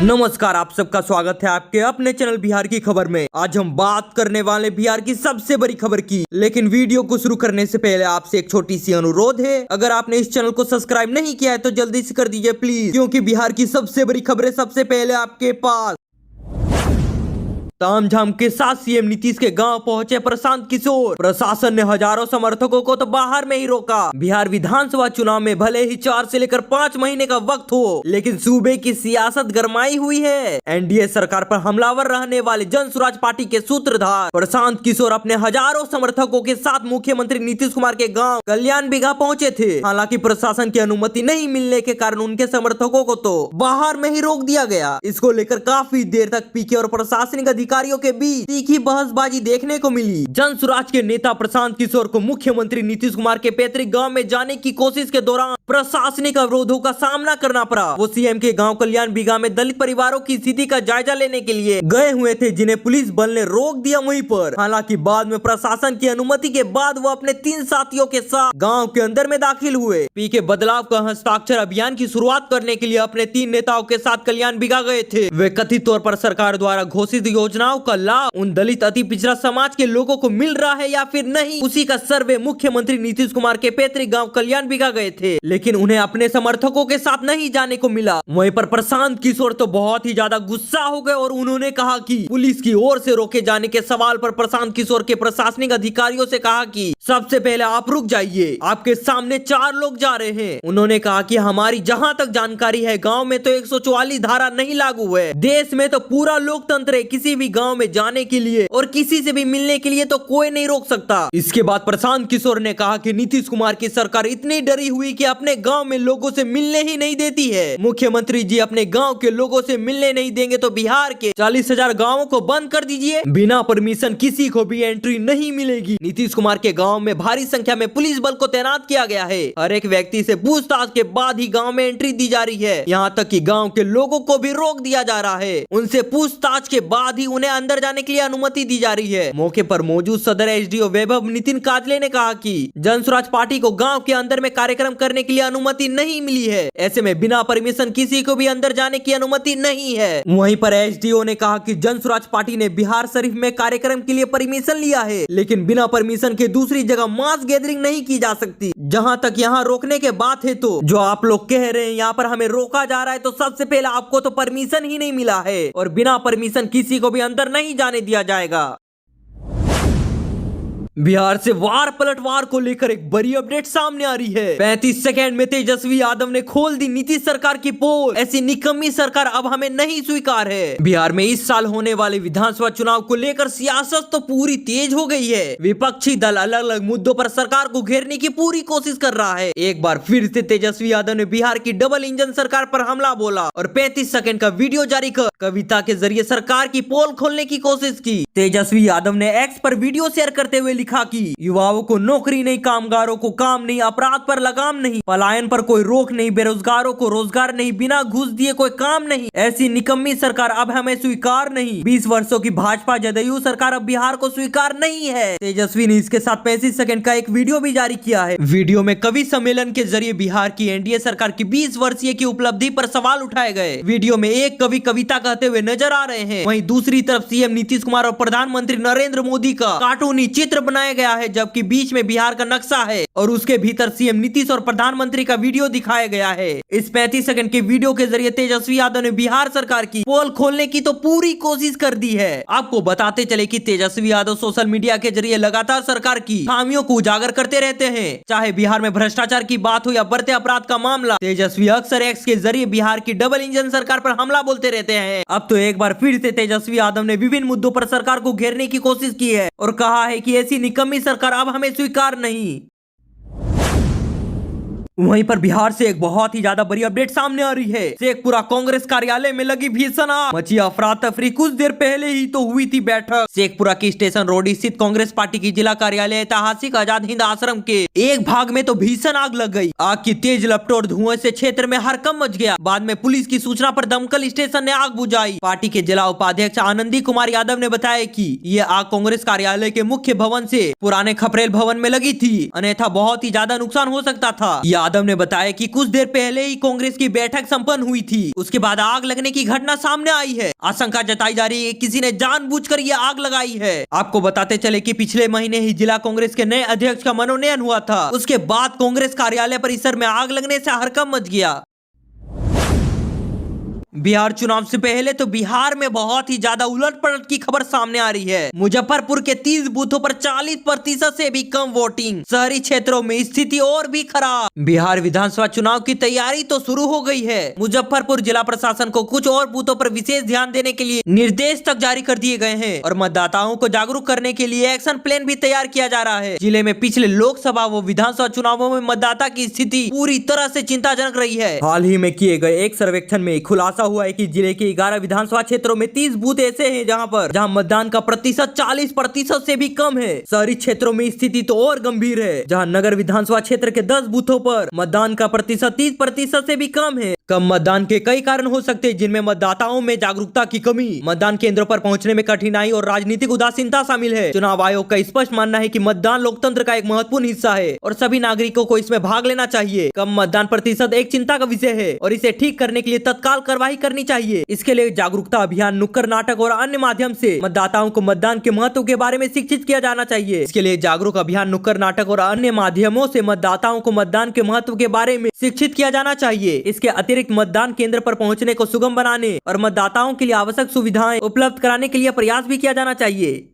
नमस्कार, आप सबका स्वागत है आपके अपने चैनल बिहार की खबर में। आज हम बात करने वाले बिहार की सबसे बड़ी खबर की। लेकिन वीडियो को शुरू करने से पहले आपसे एक छोटी सी अनुरोध है, अगर आपने इस चैनल को सब्सक्राइब नहीं किया है तो जल्दी से कर दीजिए प्लीज, क्योंकि बिहार की सबसे बड़ी खबरें सबसे पहले आपके पास। तामझाम के साथ सीएम नीतीश के गांव पहुंचे प्रशांत किशोर। प्रशासन ने हजारों समर्थकों को तो बाहर में ही रोका। बिहार विधानसभा चुनाव में भले ही 4 से लेकर 5 महीने का वक्त हो, लेकिन सूबे की सियासत गरमाई हुई है। एनडीए सरकार पर हमलावर रहने वाले जन स्वराज पार्टी के सूत्रधार प्रशांत किशोर अपने हजारों समर्थकों के साथ मुख्यमंत्री नीतीश कुमार के गाँव कल्याण बिघा पहुँचे थे। हालांकि प्रशासन की अनुमति नहीं मिलने के कारण उनके समर्थकों को तो बाहर में ही रोक दिया गया। इसको लेकर काफी देर तक पीके और प्रशासनिक अधिकारियों के बीच तीखी बहसबाजी देखने को मिली। जन स्वराज के नेता प्रशांत किशोर को मुख्यमंत्री नीतीश कुमार के पैतृक गांव में जाने की कोशिश के दौरान प्रशासनिक अवरोधों का सामना करना पड़ा। वो सीएम के गांव कल्याण बिघा में दलित परिवारों की स्थिति का जायजा लेने के लिए गए हुए थे, जिन्हें पुलिस बल ने रोक दिया वहीं पर। हालांकि बाद में प्रशासन की अनुमति के बाद वो अपने 3 साथियों के साथ गाँव के अंदर में दाखिल हुए। पीके बदलाव का हस्ताक्षर अभियान की शुरुआत करने के लिए अपने 3 नेताओं के साथ कल्याण बिघा गए थे। वे कथित तौर पर सरकार द्वारा घोषित योजनाओं का लाभ उन दलित अति पिछड़ा समाज के लोगों को मिल रहा है या फिर नहीं, उसी का सर्वे मुख्यमंत्री नीतीश कुमार के पैतृक गांव कल्याण बिघा गए थे, लेकिन उन्हें अपने समर्थकों के साथ नहीं जाने को मिला। वहीं पर प्रशांत किशोर तो बहुत ही ज्यादा गुस्सा हो गए और उन्होंने कहा कि पुलिस की ओर से रोके जाने के सवाल पर प्रशांत किशोर के प्रशासनिक अधिकारियों से कहा कि सबसे पहले आप रुक जाइए, आपके सामने 4 लोग जा रहे हैं। उन्होंने कहा कि हमारी जहां तक जानकारी है गांव में तो 144 धारा नहीं लागू है। देश में तो पूरा लोकतंत्र है, किसी भी गांव में जाने के लिए और किसी से भी मिलने के लिए तो कोई नहीं रोक सकता। इसके बाद प्रशांत किशोर ने कहा कि नीतीश कुमार की सरकार इतनी डरी हुई कि अपने गांव में लोगों से मिलने ही नहीं देती है। मुख्यमंत्री जी अपने गांव के लोगों से मिलने नहीं देंगे तो बिहार के 40,000 गाँवों को बंद कर दीजिए, बिना परमिशन किसी को भी एंट्री नहीं मिलेगी। नीतीश कुमार के गाँव में भारी संख्या में पुलिस बल को तैनात किया गया है। हर एक व्यक्ति से पूछताछ के बाद ही गाँव में एंट्री दी जा रही है। यहाँ तक कि गाँव के लोगों को भी रोक दिया जा रहा है। उनसे पूछताछ के बाद ही उन्हें अंदर जाने के लिए अनुमति दी जा रही है। मौके पर मौजूद सदर एसडीओ वैभव नितिन काजले ने कहा कि जन स्वराज पार्टी को गांव के अंदर में कार्यक्रम करने के लिए अनुमति नहीं मिली है। ऐसे में बिना परमिशन किसी को भी अंदर जाने की अनुमति नहीं है। वहीं पर एसडीओ ने कहा कि जन स्वराज पार्टी ने बिहार शरीफ में कार्यक्रम के लिए परमिशन लिया है, लेकिन बिना परमिशन के दूसरी जगह मास गैदरिंग नहीं की जा सकती। जहां तक यहाँ रोकने के बात है तो जो आप लोग कह रहे हैं यहाँ पर हमें रोका जा रहा है, तो सबसे पहले आपको तो परमिशन ही नहीं मिला है और बिना परमिशन किसी को भी अंदर नहीं जाने दिया जाएगा। बिहार से वार पलटवार को लेकर एक बड़ी अपडेट सामने आ रही है। 35 सेकंड में तेजस्वी यादव ने खोल दी नीतीश सरकार की पोल। ऐसी निकम्मी सरकार अब हमें नहीं स्वीकार है। बिहार में इस साल होने वाले विधानसभा चुनाव को लेकर सियासत तो पूरी तेज हो गई है। विपक्षी दल अलग अलग मुद्दों पर सरकार को घेरने की पूरी कोशिश कर रहा है। एक बार फिर से तेजस्वी यादव ने बिहार की डबल इंजन सरकार पर हमला बोला और 35 सेकंड का वीडियो जारी कर कविता के जरिए सरकार की पोल खोलने की कोशिश की। तेजस्वी यादव ने एक्स पर वीडियो शेयर करते हुए लिखा कि युवाओं को नौकरी नहीं, कामगारों को काम नहीं, अपराध पर लगाम नहीं, पलायन पर कोई रोक नहीं, बेरोजगारों को रोजगार नहीं, बिना घूस दिए कोई काम नहीं। ऐसी निकम्मी सरकार अब हमें स्वीकार नहीं। 20 वर्षों की भाजपा जदयू सरकार अब बिहार को स्वीकार नहीं है। तेजस्वी ने इसके साथ 35 सेकंड का एक वीडियो भी जारी किया है। वीडियो में कवि सम्मेलन के जरिए बिहार की एनडीए सरकार की 20 वर्षीय की उपलब्धि पर सवाल उठाए गए। वीडियो में एक कवि कविता कहते हुए नजर आ रहे हैं, वहीं दूसरी तरफ सीएम नीतीश कुमार और प्रधानमंत्री नरेंद्र मोदी का कार्टूनी चित्र बनाया गया है, जबकि बीच में बिहार का नक्शा है और उसके भीतर सीएम नीतीश और प्रधानमंत्री का वीडियो दिखाया गया है। इस 35 सेकंड के वीडियो के जरिए तेजस्वी यादव ने बिहार सरकार की पोल खोलने की तो पूरी कोशिश कर दी है। आपको बताते चले कि तेजस्वी यादव सोशल मीडिया के जरिए लगातार सरकार की खामियों को उजागर करते रहते हैं। चाहे बिहार में भ्रष्टाचार की बात हो या बढ़ते अपराध का मामला, तेजस्वी अक्सर एक्स के जरिए बिहार की डबल इंजन सरकार पर हमला बोलते रहते हैं। अब तो एक बार फिर से तेजस्वी यादव ने विभिन्न मुद्दों पर सरकार को घेरने की कोशिश की है और कहा है कि ऐसी निकम्मी सरकार अब हमें स्वीकार नहीं। वहीं पर बिहार से एक बहुत ही ज्यादा बड़ी अपडेट सामने आ रही है। शेखपुरा कांग्रेस कार्यालय में लगी भीषण आग, मची अफरा तफरी। कुछ देर पहले ही तो हुई थी बैठक। शेखपुरा की स्टेशन रोड स्थित कांग्रेस पार्टी की जिला कार्यालय ऐतिहासिक आजाद हिंद आश्रम के एक भाग में तो भीषण आग लग गई। आग की तेज लपटों और धुएं से क्षेत्र में हड़कंप मच गया। बाद में पुलिस की सूचना पर दमकल स्टेशन ने आग बुझाई। पार्टी के जिला उपाध्यक्ष आनंदी कुमार यादव ने बताया कि ये आग कांग्रेस कार्यालय के मुख्य भवन से पुराने खपरेल भवन में लगी थी, अन्यथा बहुत ही ज्यादा नुकसान हो सकता था। यादव ने बताया कि कुछ देर पहले ही कांग्रेस की बैठक संपन्न हुई थी, उसके बाद आग लगने की घटना सामने आई है। आशंका जताई जा रही है किसी ने जानबूझकर ये आग लगाई है। आपको बताते चले कि पिछले महीने ही जिला कांग्रेस के नए अध्यक्ष का मनोनयन हुआ था। उसके बाद कांग्रेस कार्यालय परिसर में आग लगने से हड़कंप मच गया। बिहार चुनाव से पहले तो बिहार में बहुत ही ज्यादा उलट-पलट की खबर सामने आ रही है। मुजफ्फरपुर के 30 बूथों पर 40% से भी कम वोटिंग। शहरी क्षेत्रों में स्थिति और भी खराब। बिहार विधानसभा चुनाव की तैयारी तो शुरू हो गई है। मुजफ्फरपुर जिला प्रशासन को कुछ और बूथों पर विशेष ध्यान देने के लिए निर्देश तक जारी कर दिए गए हैं और मतदाताओं को जागरूक करने के लिए एक्शन प्लान भी तैयार किया जा रहा है। जिले में पिछले लोकसभा व विधानसभा चुनावों में मतदाता की स्थिति पूरी तरह से चिंताजनक रही है। हाल ही में किए गए एक सर्वेक्षण में खुलासा हुआ है कि जिले के 11 विधानसभा क्षेत्रों में 30 बूथ ऐसे हैं जहां मतदान का प्रतिशत 40% से भी कम है। शहरी क्षेत्रों में स्थिति तो और गंभीर है, जहां नगर विधानसभा क्षेत्र के 10 बूथों पर मतदान का प्रतिशत 30% से भी कम है। कम मतदान के कई कारण हो सकते हैं, जिनमें मतदाताओं में जागरूकता की कमी, मतदान केंद्रों पर पहुंचने में कठिनाई और राजनीतिक उदासीनता शामिल है। चुनाव आयोग का स्पष्ट मानना है कि मतदान लोकतंत्र का एक महत्वपूर्ण हिस्सा है और सभी नागरिकों को इसमें भाग लेना चाहिए। कम मतदान प्रतिशत एक चिंता का विषय है और इसे ठीक करने के लिए तत्काल कार्रवाई करनी चाहिए। इसके लिए जागरूकता अभियान, नुक्कड़ नाटक और अन्य माध्यम से मतदाताओं को मतदान के महत्व के बारे में शिक्षित किया जाना चाहिए। इसके लिए जागरूक अभियान, नुक्कड़ नाटक और अन्य माध्यमों से मतदाताओं को मतदान के महत्व के बारे में शिक्षित किया जाना चाहिए। इसके अतिरिक्त मतदान केंद्र पर पहुंचने को सुगम बनाने और मतदाताओं के लिए आवश्यक सुविधाएं उपलब्ध कराने के लिए प्रयास भी किया जाना चाहिए।